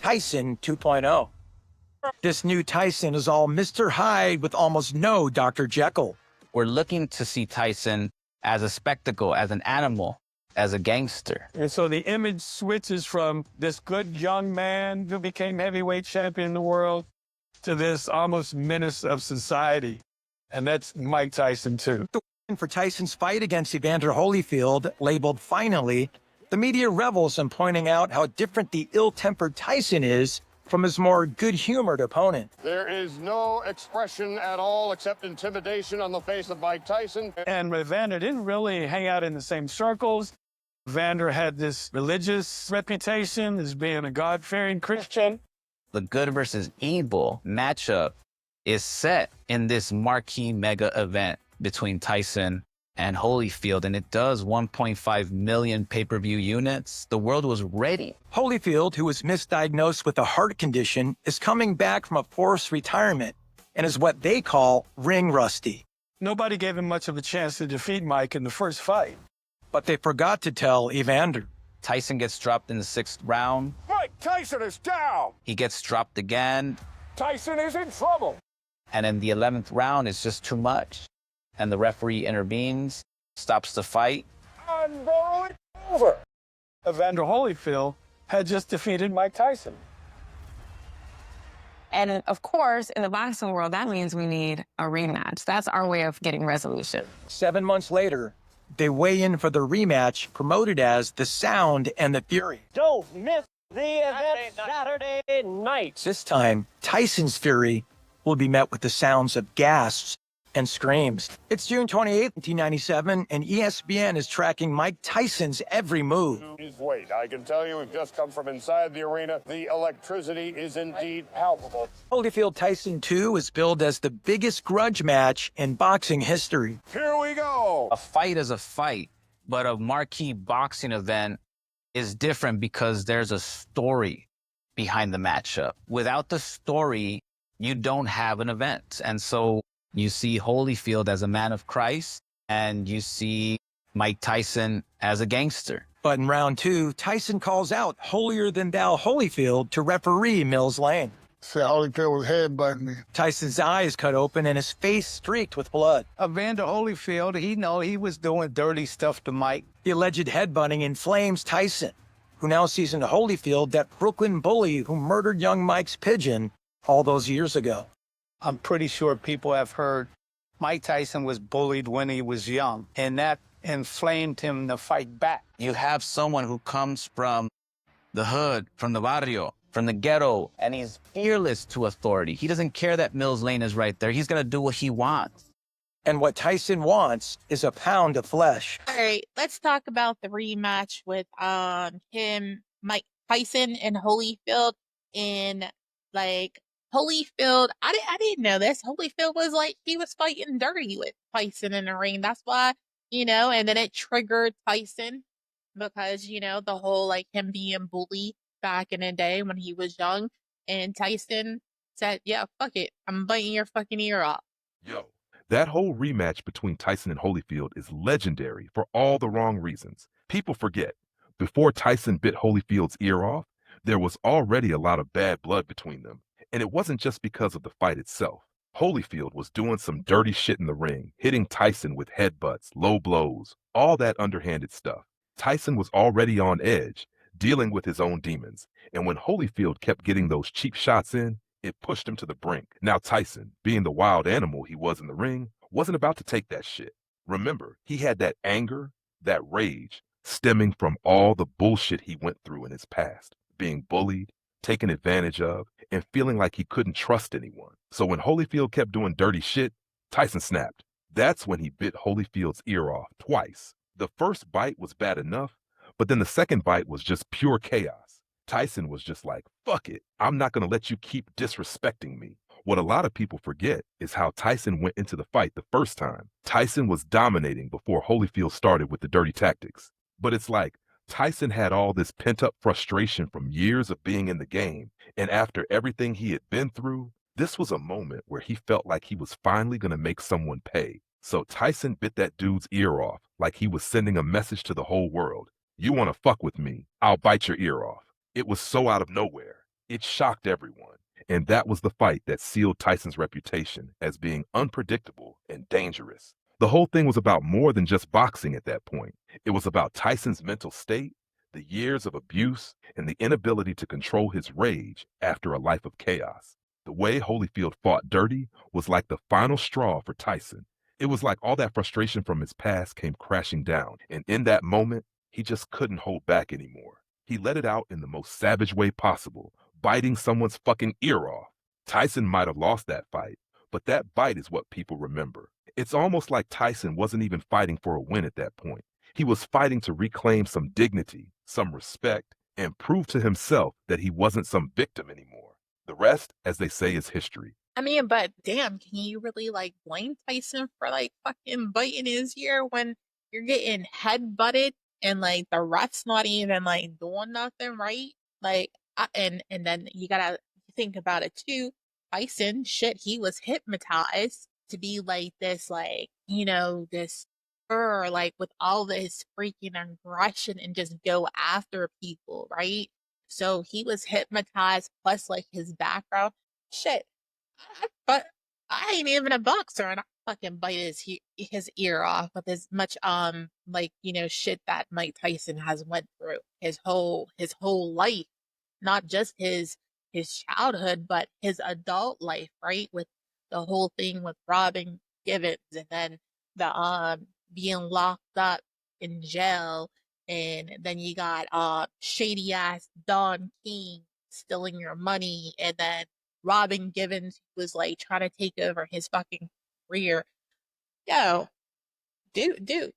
Tyson 2.0. This new Tyson is all Mr. Hyde with almost no Dr. Jekyll. We're looking to see Tyson as a spectacle, as an animal, as a gangster. And so the image switches from this good young man who became heavyweight champion in the world to this almost menace of society. And that's Mike Tyson, too. For Tyson's fight against Evander Holyfield, labeled Finally, the media revels in pointing out how different the ill-tempered Tyson is from his more good-humored opponent. There is no expression at all except intimidation on the face of Mike Tyson. And Evander didn't really hang out in the same circles. Evander had this religious reputation as being a God-fearing Christian. The good versus evil matchup is set in this marquee mega event between Tyson and Holyfield, and it does 1.5 million pay-per-view units. The world was ready. Holyfield, who was misdiagnosed with a heart condition, is coming back from a forced retirement and is what they call ring rusty. Nobody gave him much of a chance to defeat Mike in the first fight. But they forgot to tell Evander. Tyson gets dropped in the 6th round. Mike Tyson is down! He gets dropped again. Tyson is in trouble! And in the 11th round, it's just too much. And the referee intervenes, stops the fight. And it's over! Evander Holyfield had just defeated Mike Tyson. And of course, in the boxing world, that means we need a rematch. That's our way of getting resolution. 7 months later, they weigh in for the rematch promoted as The Sound and the Fury. Don't miss the event Saturday night. This time, Tyson's fury will be met with the sounds of gasps and screams. It's June 28, 1997, and ESPN is tracking Mike Tyson's every move. His weight. I can tell you, we've just come from inside the arena. The electricity is indeed palpable. Holyfield Tyson 2 is billed as the biggest grudge match in boxing history. Here we go! A fight is a fight, but a marquee boxing event is different because there's a story behind the matchup. Without the story, you don't have an event. And so you see Holyfield as a man of Christ, and you see Mike Tyson as a gangster. But in round 2, Tyson calls out holier-than-thou Holyfield to referee Mills Lane. Said Holyfield was headbutting me. Tyson's eyes cut open and his face streaked with blood. Evander Holyfield, he was doing dirty stuff to Mike. The alleged headbutting inflames Tyson, who now sees in Holyfield that Brooklyn bully who murdered young Mike's pigeon all those years ago. I'm pretty sure people have heard Mike Tyson was bullied when he was young, and that inflamed him to fight back. You have someone who comes from the hood, from the barrio, from the ghetto, and he's fearless to authority. He doesn't care that Mills Lane is right there. He's going to do what he wants. And what Tyson wants is a pound of flesh. All right, let's talk about the rematch with Mike Tyson and Holyfield. And like Holyfield, I didn't know this. Holyfield was like, he was fighting dirty with Tyson in the ring. That's why, and then it triggered Tyson because, the whole like him being bullied back in the day when he was young. And Tyson said, yeah, fuck it. I'm biting your fucking ear off. Yo, that whole rematch between Tyson and Holyfield is legendary for all the wrong reasons. People forget, before Tyson bit Holyfield's ear off, there was already a lot of bad blood between them. And it wasn't just because of the fight itself. Holyfield was doing some dirty shit in the ring, hitting Tyson with headbutts, low blows, all that underhanded stuff. Tyson was already on edge, dealing with his own demons. And when Holyfield kept getting those cheap shots in, it pushed him to the brink. Now Tyson, being the wild animal he was in the ring, wasn't about to take that shit. Remember, he had that anger, that rage, stemming from all the bullshit he went through in his past, being bullied, taken advantage of, and feeling like he couldn't trust anyone. So when Holyfield kept doing dirty shit, Tyson snapped. That's when he bit Holyfield's ear off twice. The first bite was bad enough, but then the second bite was just pure chaos. Tyson was just like, fuck it, I'm not gonna let you keep disrespecting me. What a lot of people forget is how Tyson went into the fight the first time. Tyson was dominating before Holyfield started with the dirty tactics. But it's like, Tyson had all this pent-up frustration from years of being in the game, and after everything he had been through, this was a moment where he felt like he was finally going to make someone pay. So Tyson bit that dude's ear off like he was sending a message to the whole world. You want to fuck with me, I'll bite your ear off. It was so out of nowhere. It shocked everyone. And that was the fight that sealed Tyson's reputation as being unpredictable and dangerous. The whole thing was about more than just boxing at that point. It was about Tyson's mental state, the years of abuse, and the inability to control his rage after a life of chaos. The way Holyfield fought dirty was like the final straw for Tyson. It was like all that frustration from his past came crashing down, and in that moment, he just couldn't hold back anymore. He let it out in the most savage way possible, biting someone's fucking ear off. Tyson might have lost that fight, but that bite is what people remember. It's almost like Tyson wasn't even fighting for a win at that point. He was fighting to reclaim some dignity, some respect, and prove to himself that he wasn't some victim anymore. The rest, as they say, is history. I mean, but damn, can you really like blame Tyson for like fucking biting his ear when you're getting head butted and like the ref's not even like doing nothing, right? Like, and then you gotta think about it too. Tyson, shit, he was hypnotized to be like this, like, you know, this like with all this freaking aggression and just go after people, right? So he was hypnotized, plus like his background. Shit, but I ain't even a boxer, and I fucking bite his ear off with as much like, you know, shit that Mike Tyson has went through his whole life, not just his childhood, but his adult life, right? With the whole thing with robbing Givens, and then the being locked up in jail, and then you got shady ass Don King stealing your money, and then Robin Givens was like trying to take over his fucking career. Yo, dude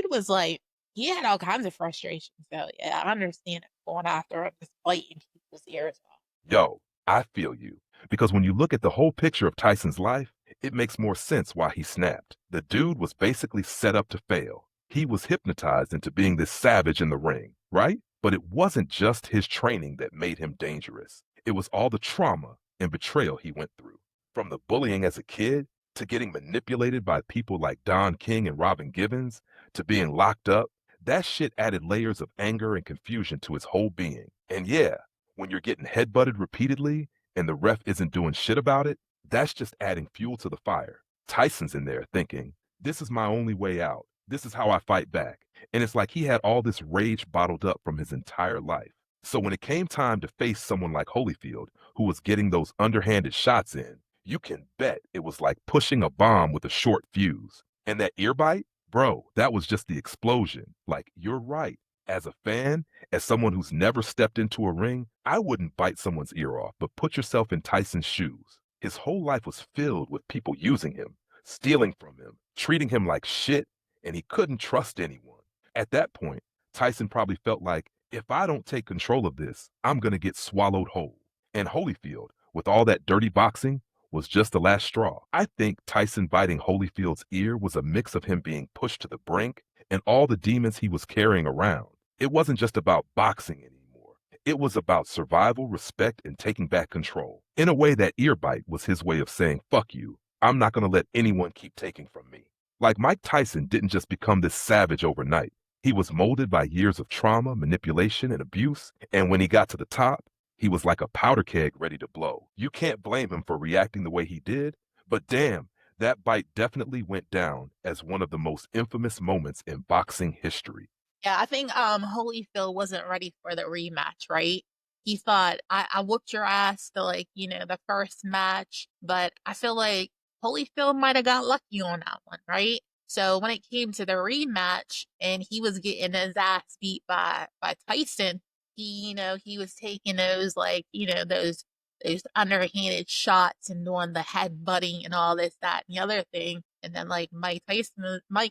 was like, he had all kinds of frustrations. So yeah, I understand it going after him, just biting people's ears off. Yo, I feel you. Because when you look at the whole picture of Tyson's life, it makes more sense why he snapped. The dude was basically set up to fail. He was hypnotized into being this savage in the ring, right? But it wasn't just his training that made him dangerous. It was all the trauma and betrayal he went through. From the bullying as a kid, to getting manipulated by people like Don King and Robin Givens, to being locked up, that shit added layers of anger and confusion to his whole being. And yeah, when you're getting headbutted repeatedly and the ref isn't doing shit about it, that's just adding fuel to the fire. Tyson's in there thinking, this is my only way out. This is how I fight back. And it's like he had all this rage bottled up from his entire life. So when it came time to face someone like Holyfield, who was getting those underhanded shots in, you can bet it was like pushing a bomb with a short fuse. And that ear bite, bro, that was just the explosion. Like, you're right. As a fan, as someone who's never stepped into a ring, I wouldn't bite someone's ear off, but put yourself in Tyson's shoes. His whole life was filled with people using him, stealing from him, treating him like shit, and he couldn't trust anyone. At that point, Tyson probably felt like, if I don't take control of this, I'm going to get swallowed whole. And Holyfield, with all that dirty boxing, was just the last straw. I think Tyson biting Holyfield's ear was a mix of him being pushed to the brink and all the demons he was carrying around. It wasn't just about boxing anymore. It was about survival, respect, and taking back control. In a way, that ear bite was his way of saying, fuck you. I'm not going to let anyone keep taking from me. Like, Mike Tyson didn't just become this savage overnight. He was molded by years of trauma, manipulation, and abuse. And when he got to the top, he was like a powder keg ready to blow. You can't blame him for reacting the way he did, but damn, that bite definitely went down as one of the most infamous moments in boxing history. Yeah, I think Holyfield wasn't ready for the rematch, right? He thought, I whooped your ass the, like, you know, the first match, but I feel like Holyfield might have got lucky on that one, right? So when it came to the rematch and he was getting his ass beat by Tyson, he, you know, he was taking those, like, you know, those underhanded shots and doing the head butting and all this, that, and the other thing. And then like Mike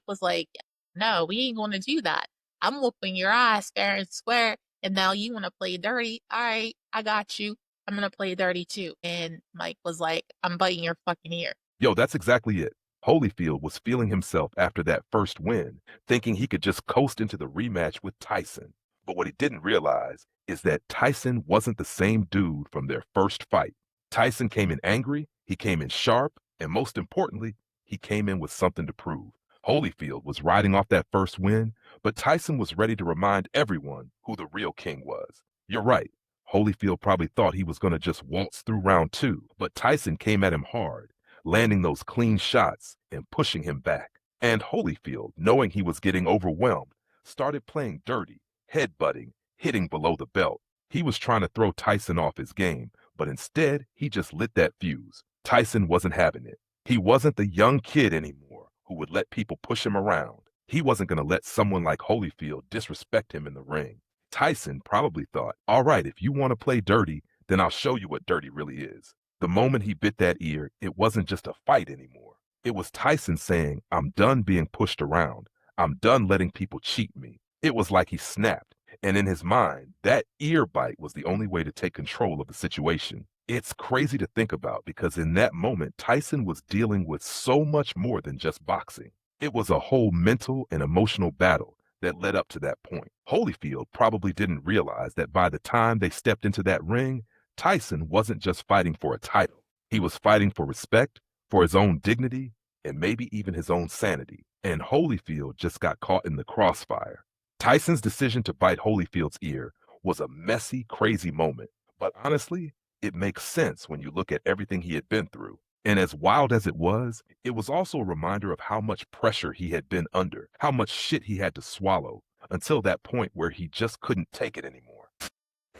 was like, no, we ain't gonna do that. I'm whooping your ass fair and square, and now you want to play dirty. All right, I got you. I'm going to play dirty too. And Mike was like, I'm biting your fucking ear. Yo, that's exactly it. Holyfield was feeling himself after that first win, thinking he could just coast into the rematch with Tyson. But what he didn't realize is that Tyson wasn't the same dude from their first fight. Tyson came in angry, he came in sharp, and most importantly, he came in with something to prove. Holyfield was riding off that first win, but Tyson was ready to remind everyone who the real king was. You're right. Holyfield probably thought he was going to just waltz through round 2, but Tyson came at him hard, landing those clean shots and pushing him back. And Holyfield, knowing he was getting overwhelmed, started playing dirty, headbutting, hitting below the belt. He was trying to throw Tyson off his game, but instead, he just lit that fuse. Tyson wasn't having it. He wasn't the young kid anymore who would let people push him around. He wasn't going to let someone like Holyfield disrespect him in the ring. Tyson probably thought, all right, if you want to play dirty, then I'll show you what dirty really is. The moment he bit that ear, it wasn't just a fight anymore. It was Tyson saying, I'm done being pushed around. I'm done letting people cheat me. It was like he snapped. And in his mind, that ear bite was the only way to take control of the situation. It's crazy to think about because in that moment, Tyson was dealing with so much more than just boxing. It was a whole mental and emotional battle that led up to that point. Holyfield probably didn't realize that by the time they stepped into that ring, Tyson wasn't just fighting for a title. He was fighting for respect, for his own dignity, and maybe even his own sanity. And Holyfield just got caught in the crossfire. Tyson's decision to bite Holyfield's ear was a messy, crazy moment. But honestly, it makes sense when you look at everything he had been through. And as wild as it was also a reminder of how much pressure he had been under, how much shit he had to swallow until that point where he just couldn't take it anymore.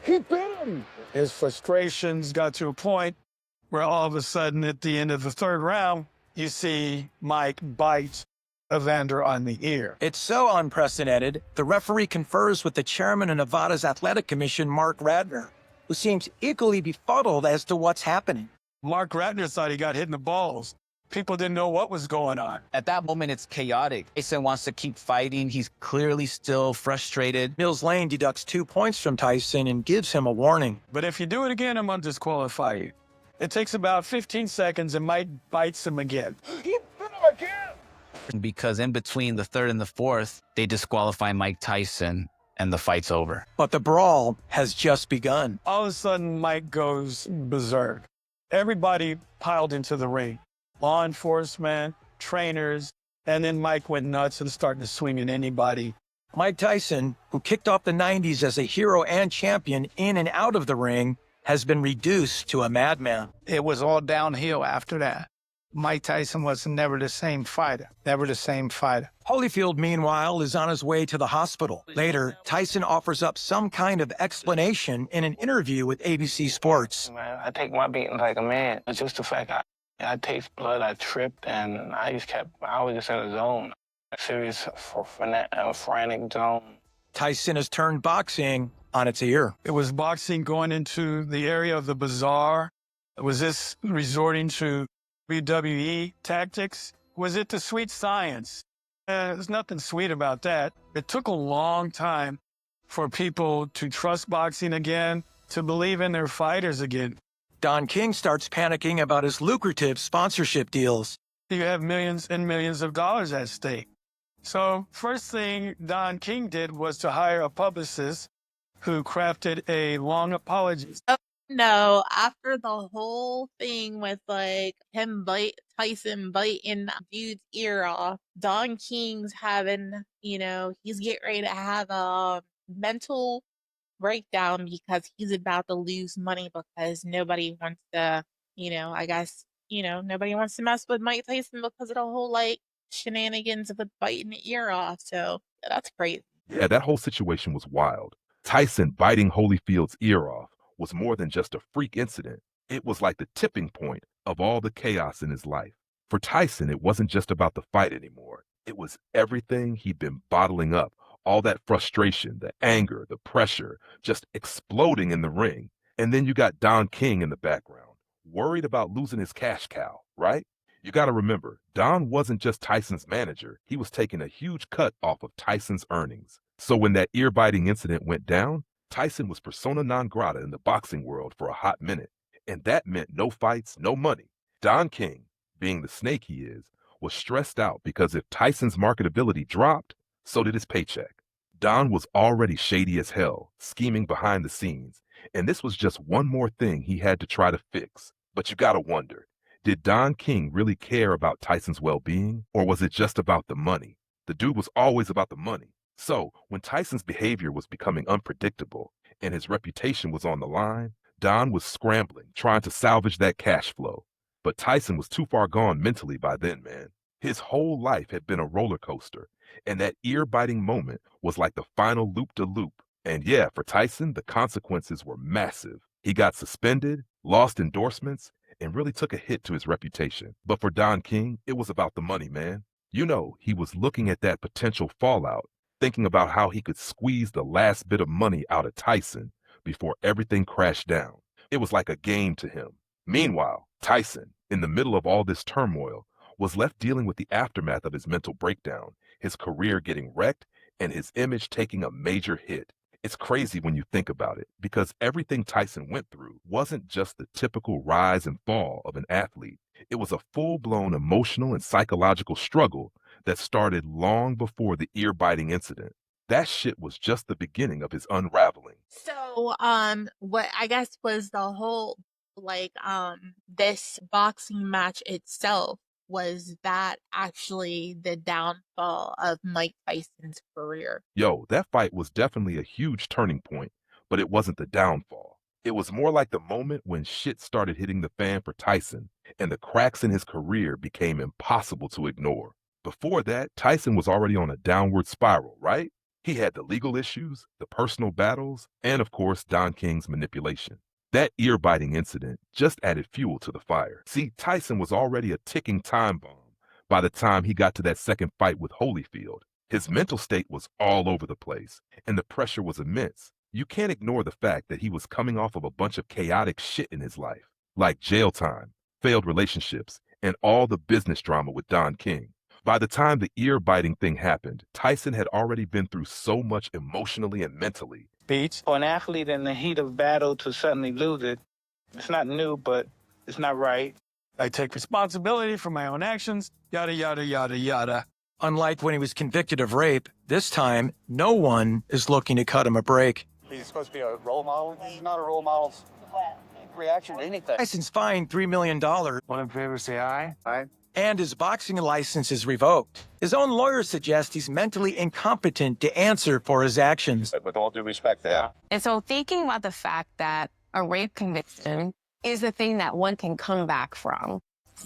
He bit him. His frustrations got to a point where all of a sudden at the end of the 3rd round, you see Mike bite Evander on the ear. It's so unprecedented, the referee confers with the chairman of Nevada's athletic commission, Mark Radner, who seems equally befuddled as to what's happening. Mark Ratner thought he got hit in the balls. People didn't know what was going on. At that moment, it's chaotic. Tyson wants to keep fighting. He's clearly still frustrated. Mills Lane deducts 2 points from Tyson and gives him a warning. But if you do it again, I'm going to disqualify you. It takes about 15 seconds and Mike bites him again. He bit him again! Because in between the 3rd and the 4th, they disqualify Mike Tyson and the fight's over. But the brawl has just begun. All of a sudden, Mike goes berserk. Everybody piled into the ring. Law enforcement, trainers, and then Mike went nuts and started to swing at anybody. Mike Tyson, who kicked off the 90s as a hero and champion in and out of the ring, has been reduced to a madman. It was all downhill after that. Mike Tyson was never the same fighter, never the same fighter. Holyfield, meanwhile, is on his way to the hospital. Later, Tyson offers up some kind of explanation in an interview with ABC Sports. Man, I take my beating like a man. It's just the fact I taste blood, I tripped, and I was just in a zone. A serious, frantic zone. Tyson has turned boxing on its ear. It was boxing going into the area of the bizarre. Was this resorting to WWE tactics? Was it the sweet science? There's nothing sweet about that. It took a long time for people to trust boxing again, to believe in their fighters again. Don King starts panicking about his lucrative sponsorship deals. You have millions and millions of dollars at stake. So first thing Don King did was to hire a publicist who crafted a long apology. No, after the whole thing with Tyson biting dude's ear off, Don King's having, he's getting ready to have a mental breakdown because he's about to lose money because nobody wants to, nobody wants to mess with Mike Tyson because of the whole shenanigans with biting the ear off. So that's crazy. Yeah, that whole situation was wild. Tyson biting Holyfield's ear off was more than just a freak incident. It was like the tipping point of all the chaos in his life. For Tyson, it wasn't just about the fight anymore. It was everything he'd been bottling up, all that frustration, the anger, the pressure, just exploding in the ring. And then you got Don King in the background, worried about losing his cash cow, right? You got to remember, Don wasn't just Tyson's manager. He was taking a huge cut off of Tyson's earnings. So when that ear-biting incident went down, Tyson was persona non grata in the boxing world for a hot minute, and that meant no fights, no money. Don King, being the snake he is, was stressed out because if Tyson's marketability dropped, so did his paycheck. Don was already shady as hell, scheming behind the scenes, and this was just one more thing he had to try to fix. But you gotta wonder, did Don King really care about Tyson's well-being, or was it just about the money? The dude was always about the money. So, when Tyson's behavior was becoming unpredictable, and his reputation was on the line, Don was scrambling, trying to salvage that cash flow. But Tyson was too far gone mentally by then, man. His whole life had been a roller coaster, and that ear-biting moment was like the final loop-de-loop. And yeah, for Tyson, the consequences were massive. He got suspended, lost endorsements, and really took a hit to his reputation. But for Don King, it was about the money, man. You know, he was looking at that potential fallout, thinking about how he could squeeze the last bit of money out of Tyson before everything crashed down. It was like a game to him. Meanwhile, Tyson, in the middle of all this turmoil, was left dealing with the aftermath of his mental breakdown, his career getting wrecked, and his image taking a major hit. It's crazy when you think about it, because everything Tyson went through wasn't just the typical rise and fall of an athlete. It was a full-blown emotional and psychological struggle that started long before the ear-biting incident. That shit was just the beginning of his unraveling. So, what I guess was the whole, this boxing match itself, was that actually the downfall of Mike Tyson's career? Yo, that fight was definitely a huge turning point, but it wasn't the downfall. It was more like the moment when shit started hitting the fan for Tyson, and the cracks in his career became impossible to ignore. Before that, Tyson was already on a downward spiral, right? He had the legal issues, the personal battles, and of course, Don King's manipulation. That ear-biting incident just added fuel to the fire. See, Tyson was already a ticking time bomb by the time he got to that second fight with Holyfield. His mental state was all over the place, and the pressure was immense. You can't ignore the fact that he was coming off of a bunch of chaotic shit in his life, like jail time, failed relationships, and all the business drama with Don King. By the time the ear-biting thing happened, Tyson had already been through so much emotionally and mentally. Beats. For an athlete in the heat of battle to suddenly lose it, it's not new, but it's not right. I take responsibility for my own actions, yada, yada, yada, yada. Unlike when he was convicted of rape, this time, no one is looking to cut him a break. He's supposed to be a role model. He's not a role model's reaction to anything. Tyson's fined $3 million. All in favor, say aye. Aye. And his boxing license is revoked. His own lawyer suggests he's mentally incompetent to answer for his actions. With all due respect to him. And so thinking about the fact that a rape conviction is the thing that one can come back from,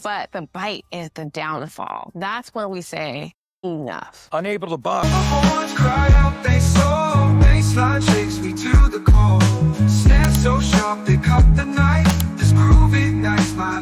but the bite is the downfall. That's where we say, enough. Unable to box. Horns cry out, they saw. Baseline takes me to the core. Snare so sharp, they cut the knife. This groove ignites my